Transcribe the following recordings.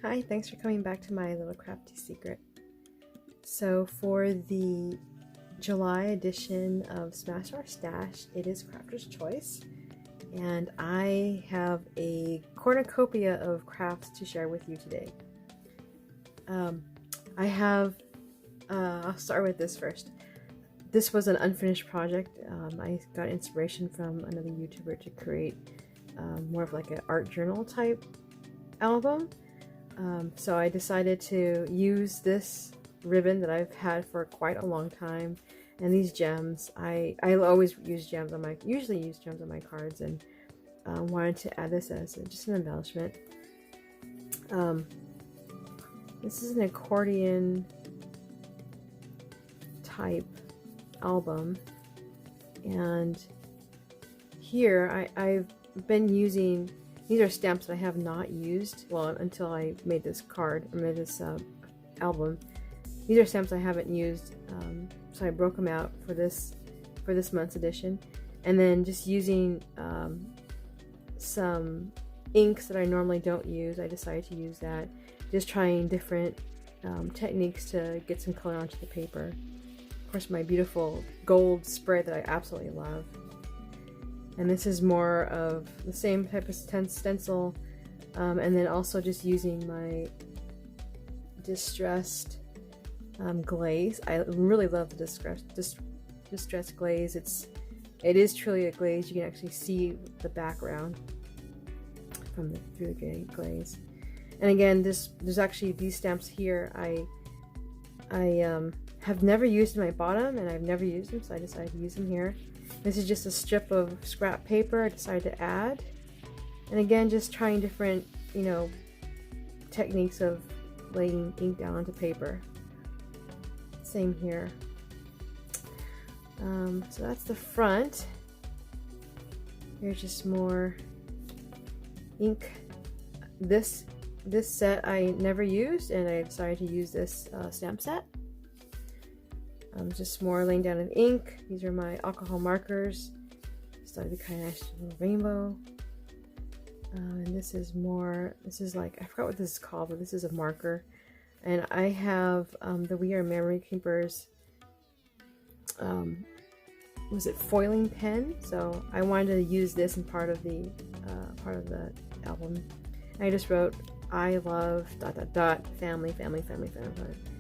Hi, thanks for coming back to my little crafty secret. So for the July edition of Smash Our Stash, it is Crafter's Choice, and I have a cornucopia of crafts to share with you today. I'll start with this first. This was an unfinished project. I got inspiration from another YouTuber to create more of like an art journal type album. So I decided to use this ribbon that I've had for quite a long time, and these gems. I always use gems on usually use gems on my cards, and wanted to add this as just an embellishment. This is an accordion type album, and here I've been using. These are stamps that I have not used, well, until I made this card, I made this album. These are stamps I haven't used, so I broke them out for this month's edition. And then just using some inks that I normally don't use, I decided to use that. Just trying different techniques to get some color onto the paper. Of course, my beautiful gold spray that I absolutely love. And this is more of the same type of stencil, and then also just using my distressed glaze. I really love the distressed glaze. It is truly a glaze. You can actually see the background through the glaze. And again, there's actually these stamps here. I have never used in my bottom, and I've never used them, so I decided to use them here. This is just a strip of scrap paper I decided to add. And again, just trying different, techniques of laying ink down onto paper. Same here. So that's the front. Here's just more ink. This set I never used, and I decided to use this stamp set. Just more laying down of ink. These are my alcohol markers. Started to kind of nice little rainbow. And this is like, I forgot what this is called, but this is a marker. And I have the We Are Memory Keepers, was it foiling pen? So I wanted to use this in part of the album. And I just wrote, I love ... family,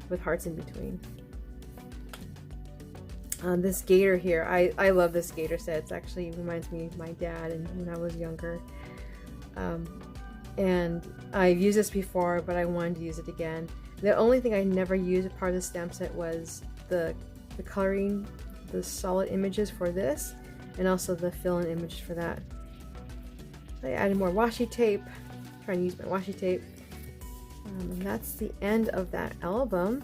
with hearts in between. This gator here, I love this gator set. It actually reminds me of my dad and when I was younger. And I've used this before, but I wanted to use it again. The only thing I never used as part of the stamp set was the coloring, the solid images for this, and also the fill-in image for that. I added more washi tape, trying to use my washi tape. And that's the end of that album.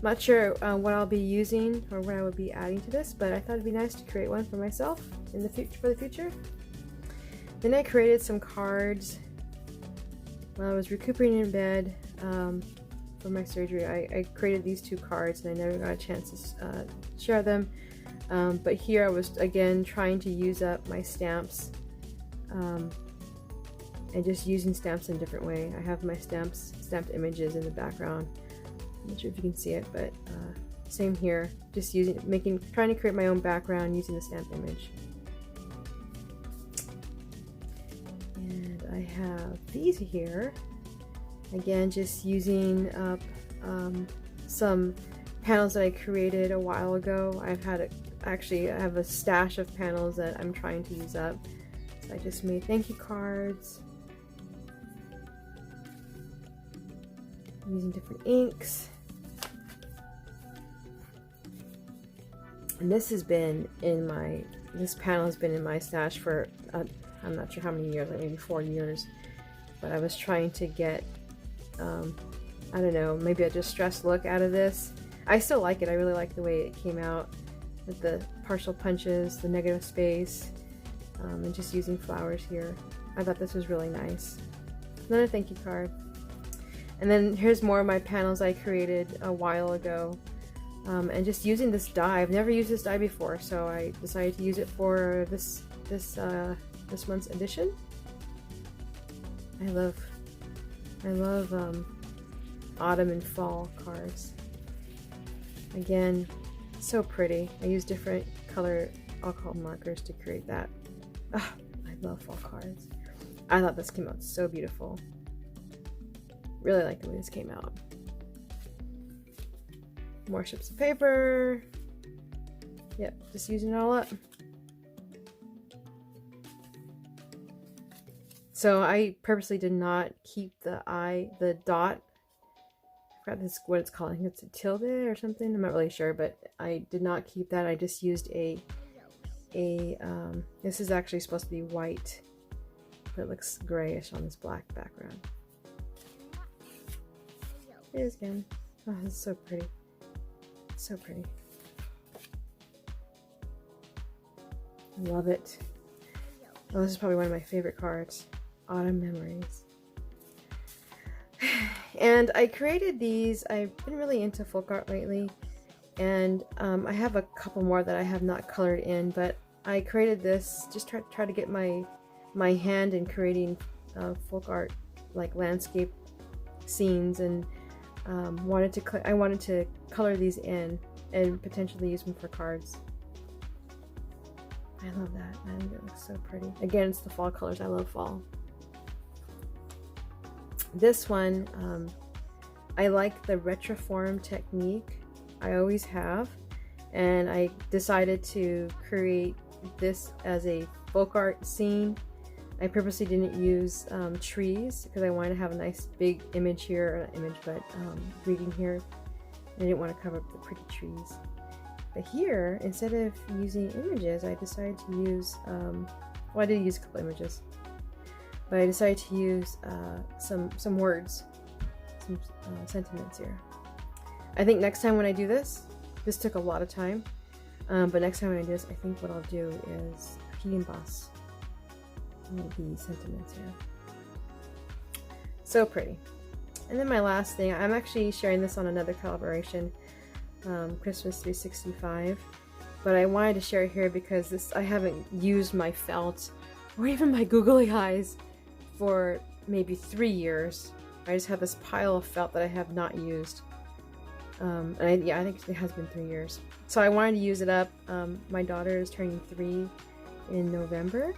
Not sure what I'll be using or what I would be adding to this, but I thought it'd be nice to create one for myself in the future. Then I created some cards while I was recuperating in bed for my surgery. I created these two cards, and I never got a chance to share them. But here I was again trying to use up my stamps, and just using stamps in a different way. I have my stamped images in the background. I'm not sure if you can see it, but same here. Just trying to create my own background using the stamp image. And I have these here. Again, just using up some panels that I created a while ago. I have a stash of panels that I'm trying to use up. So I just made thank you cards using different inks. And this panel has been in my stash for I'm not sure how many years, like maybe 4 years. But I was trying to get I don't know, maybe a distressed look out of this. I still like it. I really like the way it came out with the partial punches, the negative space, and just using flowers here. I thought this was really nice. Another thank you card. And then here's more of my panels I created a while ago. And just using this die. I've never used this die before, so I decided to use it for this month's edition. I love I love autumn and fall cards. Again, so pretty. I use different color alcohol markers to create that. Oh, I love fall cards. I thought this came out so beautiful. Really like the way this came out. More strips of paper. Yep, just using it all up. So I purposely did not keep the dot. I forgot this what it's called. I think it's a tilde or something. I'm not really sure, but I did not keep that. I just used this is actually supposed to be white, but it looks grayish on this black background. It is again. Oh, it's so pretty. So pretty. I love it. Oh, this is probably one of my favorite cards. Autumn Memories. And I created these. I've been really into folk art lately, and I have a couple more that I have not colored in, but I created this just try to get my hand in creating folk art, like landscape scenes, and I wanted to color these in and potentially use them for cards. I love that. I think it looks so pretty. Again, it's the fall colors. I love fall. This one, I like the retroform technique. I always have, and I decided to create this as a folk art scene. I purposely didn't use trees because I wanted to have a nice big image here, or not image, but reading here. I didn't want to cover up the pretty trees. But here, instead of using images, I decided to use, well, I did use a couple images, but I decided to use some words, some sentiments here. I think next time when I do this took a lot of time, but next time when I do this, I think what I'll do is emboss the sentiments here. So pretty. And then my last thing, I'm actually sharing this on another collaboration, Christmas 365, but I wanted to share it here because I haven't used my felt or even my googly eyes for maybe 3 years. I just have this pile of felt that I have not used, and I think it has been 3 years. So I wanted to use it up. My daughter is turning 3 in November,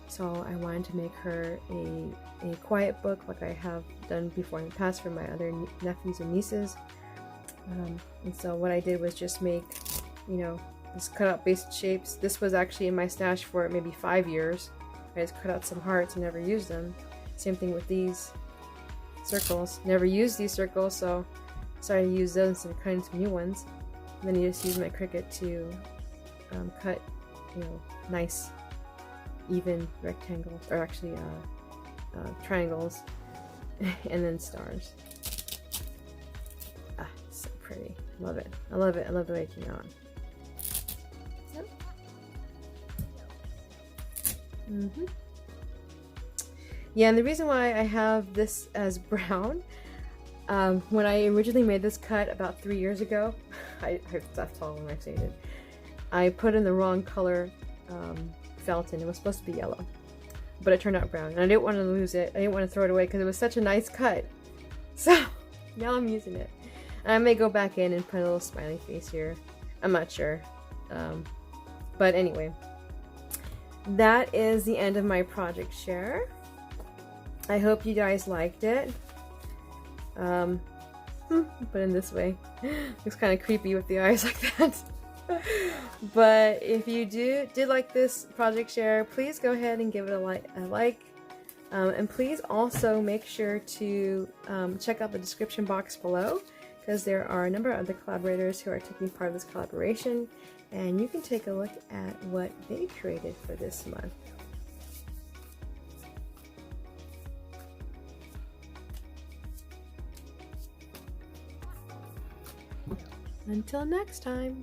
so I wanted to make her a quiet book like I have done before in the past for my other nephews and nieces. And so what I did was just make, just cut out basic shapes. This was actually in my stash for maybe 5 years. I just cut out some hearts and never used them. Same thing with these circles. Never used these circles, so started to use those instead of cutting some new ones. And then you just use my Cricut to cut, nice, even rectangles, or actually triangles, and then stars. Ah, so pretty. Love it. I love it. I love the way it came out. Yep. Yeah, and the reason why I have this as brown, when I originally made this cut about 3 years ago, that's all when I stated, I put in the wrong color felt, and it was supposed to be yellow, but it turned out brown, and I didn't want to lose it. I didn't want to throw it away because it was such a nice cut. So now I'm using it, and I may go back in and put a little smiley face here. I'm not sure, but anyway, that is the end of my project share. I hope you guys liked it. Put in this way. Looks kind of creepy with the eyes like that. But if you did like this project share, please go ahead and give it a like. And please also make sure to check out the description box below, because there are a number of other collaborators who are taking part of this collaboration, and you can take a look at what they created for this month. Until next time.